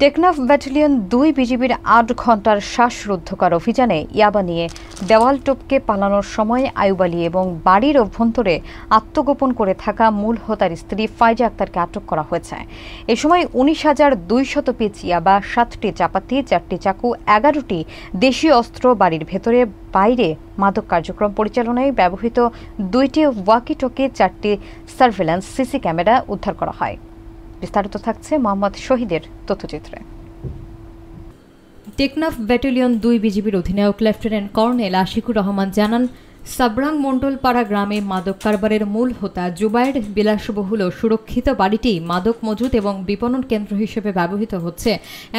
Teknaf battalion ২ বিজিবির ৮ ঘণ্টার শ্বাসরুদ্ধকর অভিযানে ইয়াবা নিয়ে দেওয়াল টপকে পালানোর সময় আইয়ুব আলী এবং বাড়ির অভ্যন্তরে আত্মগোপন করে থাকা মূল হোতার স্ত্রী ফাইজা আক্তারকে আটক করা হয়েছে। এ সময় ১৯,২০০ পিস ইয়াবা, ৭টি চাপাতি, ৪টি চাকু, ১১টি দেশীয় অস্ত্র, বাড়ির ভেতরে বাইরে মাদক কার্যক্রম পরিচালনায় ব্যবহৃত ২টি ওয়াকি-টকি, ৪টি সার্ভেলেন্স সিসি ক্যামেরা উদ্ধার করা হয়। বিস্তারিত থাকছে মোহাম্মদ শহীদের তথ্যচিত্রে। টেকনাফ ব্যাটালিয়ন ২ বিজিবির অধিনায়ক লেফটেন্যান্ট কর্নেল আশিকুর রহমান জানান, সাবরাং মণ্ডলপাড়া গ্রামে মাদক কারবারের মূল হোতা জুবায়ের বিলাসবহুল ও সুরক্ষিত বাড়িটি মাদক মজুত এবং বিপণন কেন্দ্র হিসেবে ব্যবহৃত হচ্ছে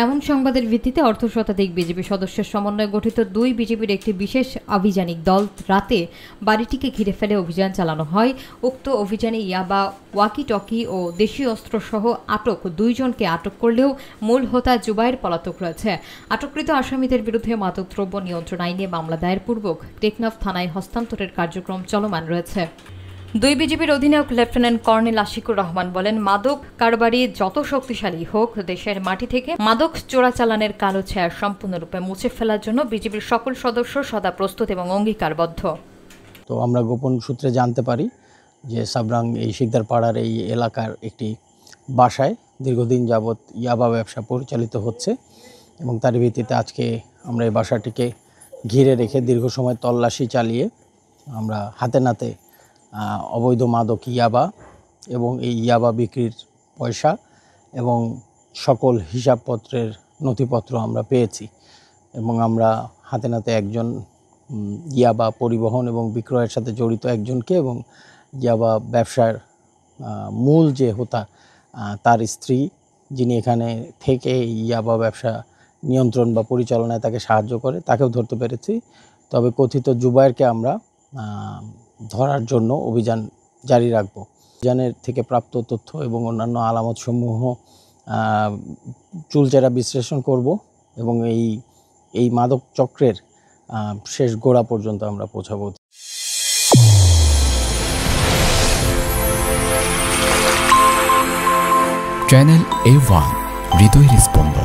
এমন সংবাদের ভিত্তিতে অর্ধশতাধিক বিজিবি সদস্যের সমন্বয়ে গঠিত ২ বিজিবির একটি বিশেষ আভিযানিক দল রাতে বাড়িটিকে ঘিরে ফেলে অভিযান চালানো হয়। উক্ত অভিযানে ইয়াবা, ওয়াকি-টকি ও দেশীয় অস্ত্রসহ আটক ২ জনকে আটক করলেও মূল হোতা জুবায়ের পলাতক রয়েছে। আটককৃত আসামিদের বিরুদ্ধে মাদকদ্রব্য নিয়ন্ত্রণ আইনে মামলা দায়েরপূর্বক টেকনাফ থানায় হস্তান্তরের কার্যক্রম চলমান রয়েছে। ২ বিজিবির অধিনায়ক লেফটেন্যান্ট কর্নেল আশিকুর রহমান বলেন, মাদক কারবারি যত শক্তিশালী হোক, দেশের মাটি থেকে মাদক চোরাচালানের কালো ছায়া সম্পূর্ণরূপে মুছে ফেলার জন্য বিজিবির সকল সদস্য সদা প্রস্তুত এবং অঙ্গীকারবদ্ধ। তো আমরা গোপন সূত্রে জানতে পারি যে সাবরাং এই শিকদার পাড়ার এই এলাকার একটি বাসায় দীর্ঘদিন যাবৎ ইয়াবা ব্যবসা পরিচালিত হচ্ছে এবং তার ভিত্তিতে আজকে আমরা এই বাসাটিকে ঘিরে রেখে দীর্ঘ সময় তল্লাশি চালিয়ে আমরা হাতে নাতে অবৈধ মাদক ইয়াবা এবং এই ইয়াবা বিক্রির পয়সা এবং সকল হিসাবপত্রের নথিপত্র আমরা পেয়েছি এবং আমরা হাতে নাতে একজন ইয়াবা পরিবহন এবং বিক্রয়ের সাথে জড়িত একজনকে এবং ইয়াবা ব্যবসার মূল যে হোতা তার স্ত্রী, যিনি এখানে থেকে ইয়াবা ব্যবসা নিয়ন্ত্রণ বা পরিচালনায় তাকে সাহায্য করে, তাকেও ধরতে পেরেছি। তবে কথিত জুবায়েরকে আমরা ধরার জন্য অভিযান জারি রাখব। অভিযানের থেকে প্রাপ্ত তথ্য এবং অন্যান্য আলামতসমূহ চুলচেরা বিশ্লেষণ করব এবং এই মাদক চক্রের শেষ গোড়া পর্যন্ত আমরা পৌঁছাবো। চ্যানেল A1 হৃদয়ের স্পন্দন।